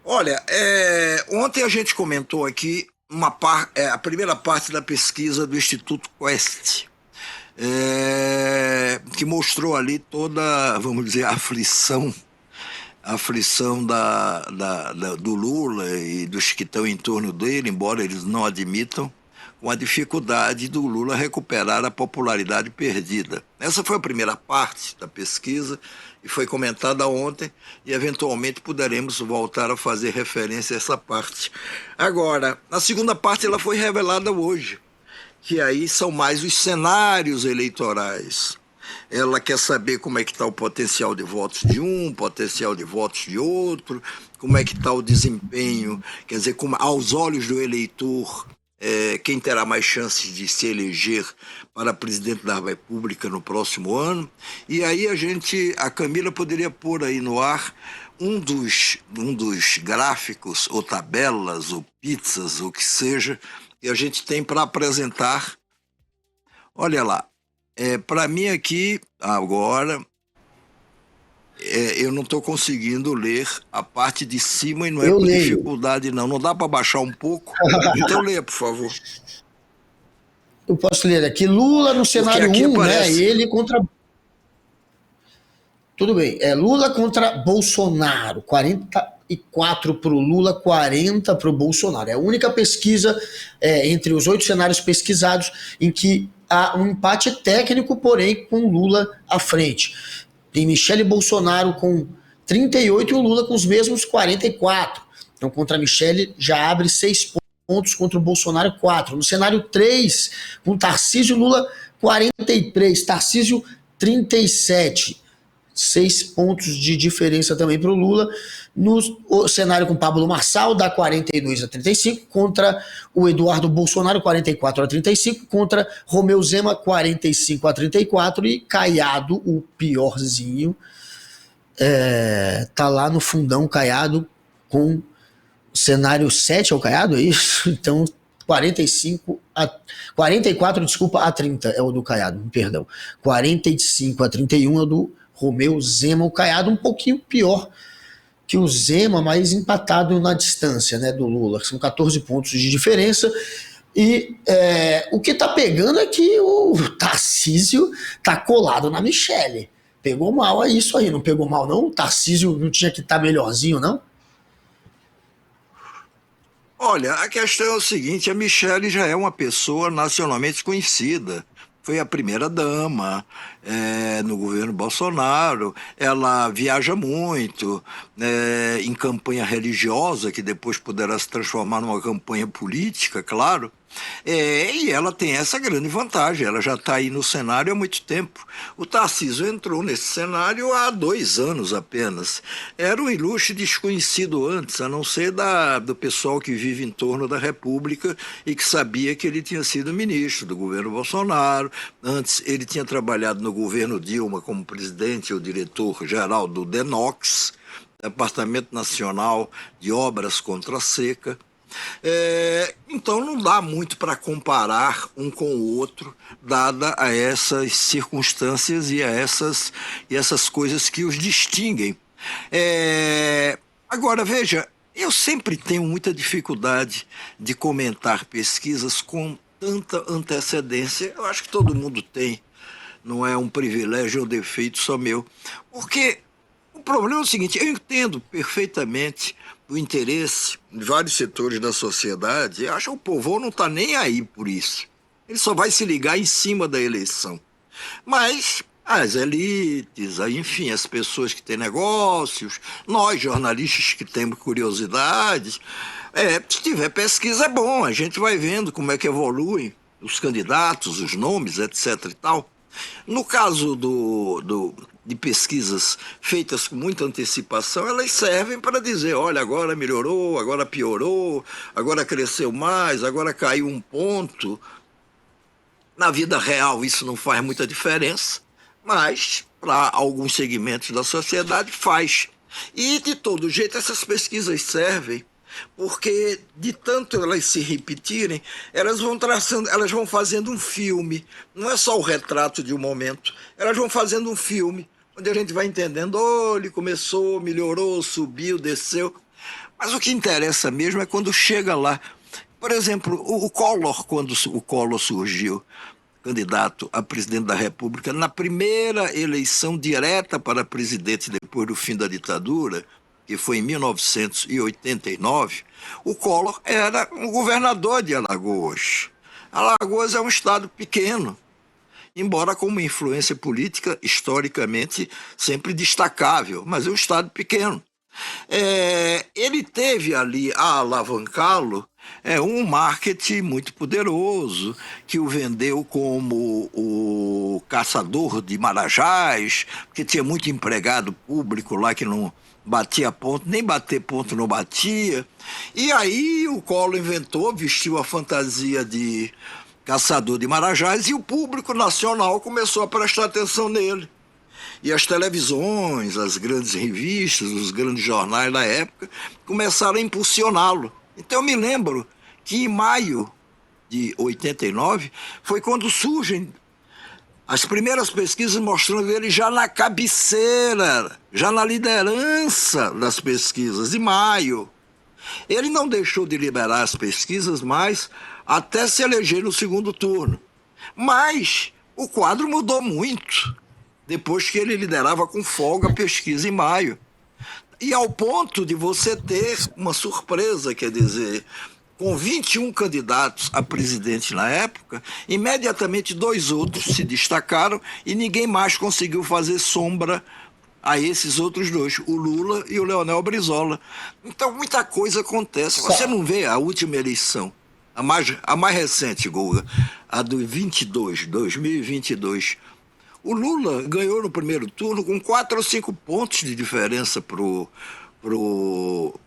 Olha, ontem a gente comentou aqui a primeira parte da pesquisa do Instituto Quest, que mostrou ali toda, vamos dizer, a aflição do Lula e dos que estão em torno dele, embora eles não admitam, com a dificuldade do Lula recuperar a popularidade perdida. Essa foi a primeira parte da pesquisa e foi comentada ontem e eventualmente poderemos voltar a fazer referência a essa parte. Agora, a segunda parte ela foi revelada hoje, que aí são mais os cenários eleitorais. Ela quer saber como é que está o potencial de votos de um, potencial de votos de outro, como é que está o desempenho, quer dizer, aos olhos do eleitor, quem terá mais chances de se eleger para presidente da República no próximo ano. E aí a Camila poderia pôr aí no ar um dos gráficos, ou tabelas, ou pizzas, ou o que seja, que a gente tem para apresentar. Olha lá, para mim aqui, agora, eu não estou conseguindo ler a parte de cima e não é Eu por leio. dificuldade, não. Não dá para baixar um pouco? Então leia, por favor. Eu posso ler aqui. Lula no Porque cenário aqui um, né? aparece. Ele contra. Tudo bem. É Lula contra Bolsonaro. 44 para o Lula, 40 para o Bolsonaro. É a única pesquisa entre os 8 cenários pesquisados em que há um empate técnico, porém com Lula à frente. Tem Michele Bolsonaro com 38 e o Lula com os mesmos 44. Então, contra a Michele, já abre 6 pontos, contra o Bolsonaro, 4. No cenário 3, com Tarcísio e Lula, 43. Tarcísio, 37. 6 pontos de diferença também para o Lula. No cenário com Pablo Marçal, dá 42-35, contra o Eduardo Bolsonaro, 44-35, contra Romeu Zema, 45-34, e Caiado, o piorzinho, tá lá no fundão, Caiado, com cenário 7, é o Caiado, é isso? Então, 44, desculpa, a 30 é o do Caiado, perdão. 45-31 é o do Romeu Zema. O Caiado um pouquinho pior que o Zema, mas empatado na distância, né, do Lula. São 14 pontos de diferença. E o que tá pegando é que o Tarcísio tá colado na Michele. Pegou mal a isso aí, não pegou mal não? O Tarcísio não tinha que estar melhorzinho, não? Olha, a questão é o seguinte: a Michelle já é uma pessoa nacionalmente conhecida. Foi a primeira-dama no governo Bolsonaro. Ela viaja muito em campanha religiosa, que depois poderá se transformar numa campanha política, claro. E ela tem essa grande vantagem, ela já está aí no cenário há muito tempo. O Tarcísio entrou nesse cenário há 2 anos apenas. Era um ilustre desconhecido antes, a não ser do pessoal que vive em torno da República e que sabia que ele tinha sido ministro do governo Bolsonaro. Antes, ele tinha trabalhado no governo Dilma como presidente ou diretor-geral do DENOX, Departamento Nacional de Obras contra a Seca. Então não dá muito para comparar um com o outro, dada a essas circunstâncias e essas coisas que os distinguem. Agora, veja, eu sempre tenho muita dificuldade de comentar pesquisas com tanta antecedência. Eu acho que todo mundo tem, não é um privilégio ou defeito só meu. Porque o problema é o seguinte: eu entendo perfeitamente o interesse de vários setores da sociedade. Eu acho que o povo não está nem aí por isso. Ele só vai se ligar em cima da eleição. Mas as elites, enfim, as pessoas que têm negócios, nós jornalistas que temos curiosidades, se tiver pesquisa é bom, a gente vai vendo como é que evoluem os candidatos, os nomes, etc. e tal. No caso de pesquisas feitas com muita antecipação, elas servem para dizer: olha, agora melhorou, agora piorou, agora cresceu mais, agora caiu um ponto. Na vida real isso não faz muita diferença, mas para alguns segmentos da sociedade faz. E de todo jeito essas pesquisas servem, porque de tanto elas se repetirem, elas vão traçando, elas vão fazendo um filme. Não é só o retrato de um momento, elas vão fazendo um filme onde a gente vai entendendo: oh, ele começou, melhorou, subiu, desceu. Mas o que interessa mesmo é quando chega lá. Por exemplo, o Collor, quando o Collor surgiu candidato a presidente da República, na primeira eleição direta para presidente depois do fim da ditadura, que foi em 1989, o Collor era o governador de Alagoas. Alagoas é um estado pequeno, embora com uma influência política historicamente sempre destacável, mas é um estado pequeno. Ele teve ali a alavancá-lo um marketing muito poderoso, que o vendeu como o caçador de marajás, porque tinha muito empregado público lá que não batia ponto, nem bater ponto não batia. E aí o Collor inventou, vestiu a fantasia de caçador de marajás e o público nacional começou a prestar atenção nele. E as televisões, as grandes revistas, os grandes jornais da época começaram a impulsioná-lo. Então eu me lembro que em maio de 89 foi quando surgem as primeiras pesquisas mostrando ele já na cabeceira, já na liderança das pesquisas, em maio. Ele não deixou de liberar as pesquisas mais até se eleger no segundo turno. Mas o quadro mudou muito depois que ele liderava com folga a pesquisa em maio. E ao ponto de você ter uma surpresa, quer dizer, com 21 candidatos a presidente na época, imediatamente 2 outros se destacaram e ninguém mais conseguiu fazer sombra a esses outros 2, o Lula e o Leonel Brizola. Então muita coisa acontece. Você não vê a última eleição, a mais recente, Guga, a do 2022. O Lula ganhou no primeiro turno com 4 ou 5 pontos de diferença pro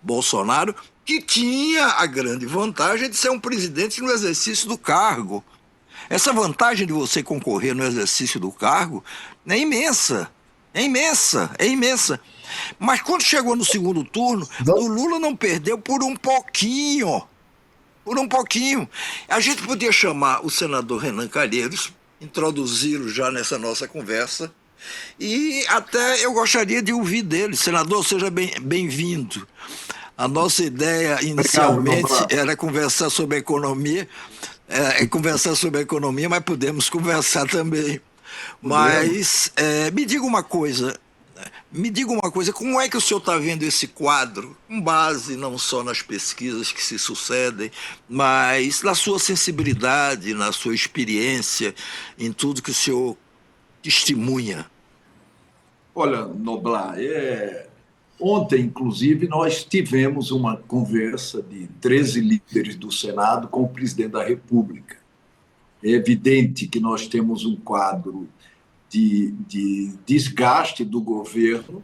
Bolsonaro, que tinha a grande vantagem de ser um presidente no exercício do cargo. Essa vantagem de você concorrer no exercício do cargo é imensa. É imensa, é imensa. Mas quando chegou no segundo turno, o Lula não perdeu por um pouquinho. Por um pouquinho. A gente podia chamar o senador Renan Calheiros, introduzi-lo já nessa nossa conversa, e até eu gostaria de ouvir dele. Senador, seja bem-vindo. A nossa ideia inicialmente era conversar sobre economia, mas podemos conversar também. Mas me diga uma coisa, como é que o senhor está vendo esse quadro, com base não só nas pesquisas que se sucedem, mas na sua sensibilidade, na sua experiência, em tudo que o senhor testemunha? Olha, Noblar, ontem, inclusive, nós tivemos uma conversa de 13 líderes do Senado com o presidente da República. É evidente que nós temos um quadro de desgaste do governo,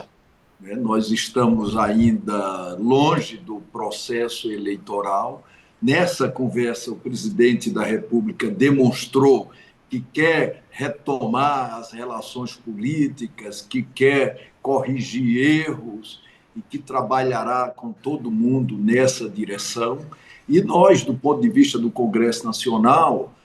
né? Nós estamos ainda longe do processo eleitoral. Nessa conversa, o presidente da República demonstrou que quer retomar as relações políticas, que quer corrigir erros e que trabalhará com todo mundo nessa direção. E nós, do ponto de vista do Congresso Nacional,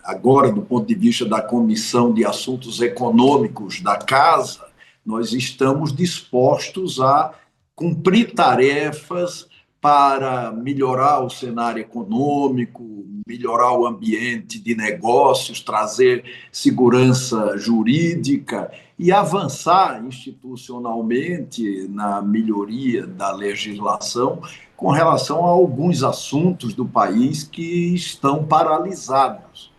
agora do ponto de vista da Comissão de Assuntos Econômicos da Casa, nós estamos dispostos a cumprir tarefas para melhorar o cenário econômico, melhorar o ambiente de negócios, trazer segurança jurídica e avançar institucionalmente na melhoria da legislação com relação a alguns assuntos do país que estão paralisados.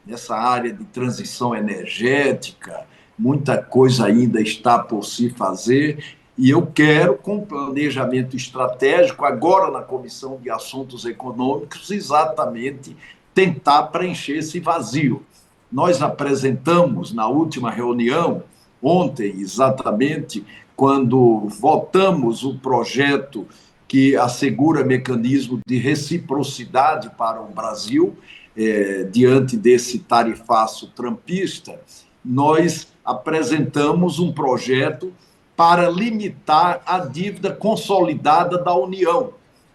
Nessa área de transição energética, muita coisa ainda está por se fazer. E eu quero, com planejamento estratégico, agora na Comissão de Assuntos Econômicos, exatamente tentar preencher esse vazio. Nós apresentamos na última reunião, ontem exatamente, quando votamos o projeto que assegura mecanismo de reciprocidade para o Brasil, diante desse tarifaço trumpista, nós apresentamos um projeto para limitar a dívida consolidada da União.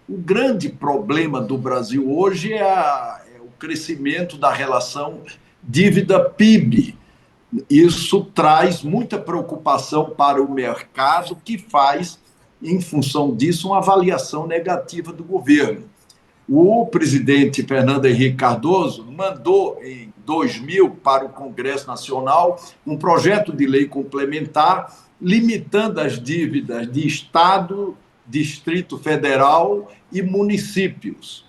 O grande problema do Brasil hoje é o crescimento da relação dívida-PIB. Isso traz muita preocupação para o mercado, que faz em função disso, uma avaliação negativa do governo. O presidente Fernando Henrique Cardoso mandou, em 2000, para o Congresso Nacional, um projeto de lei complementar limitando as dívidas de Estado, Distrito Federal e municípios,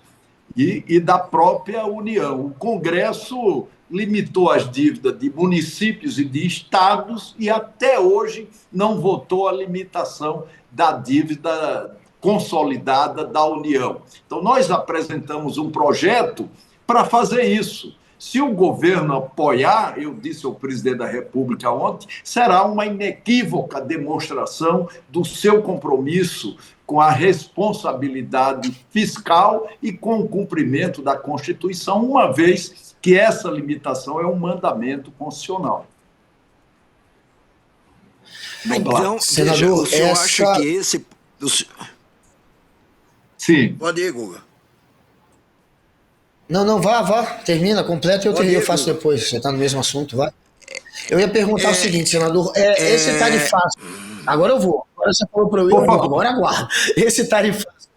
e da própria União. O Congresso limitou as dívidas de municípios e de estados e até hoje não votou a limitação da dívida consolidada da União. Então, nós apresentamos um projeto para fazer isso. Se o governo apoiar, eu disse ao presidente da República ontem, será uma inequívoca demonstração do seu compromisso com a responsabilidade fiscal e com o cumprimento da Constituição, uma vez que essa limitação é um mandamento constitucional. Então, senador, o senhor acha que esse... Sim. Pode ir, Guga. Não, vá, termina, completa e eu faço depois. Você está no mesmo assunto, vai. Eu ia perguntar o seguinte, senador, esse tarifaço, agora eu vou, agora você falou para eu ir, agora aguardo. Esse tarifaço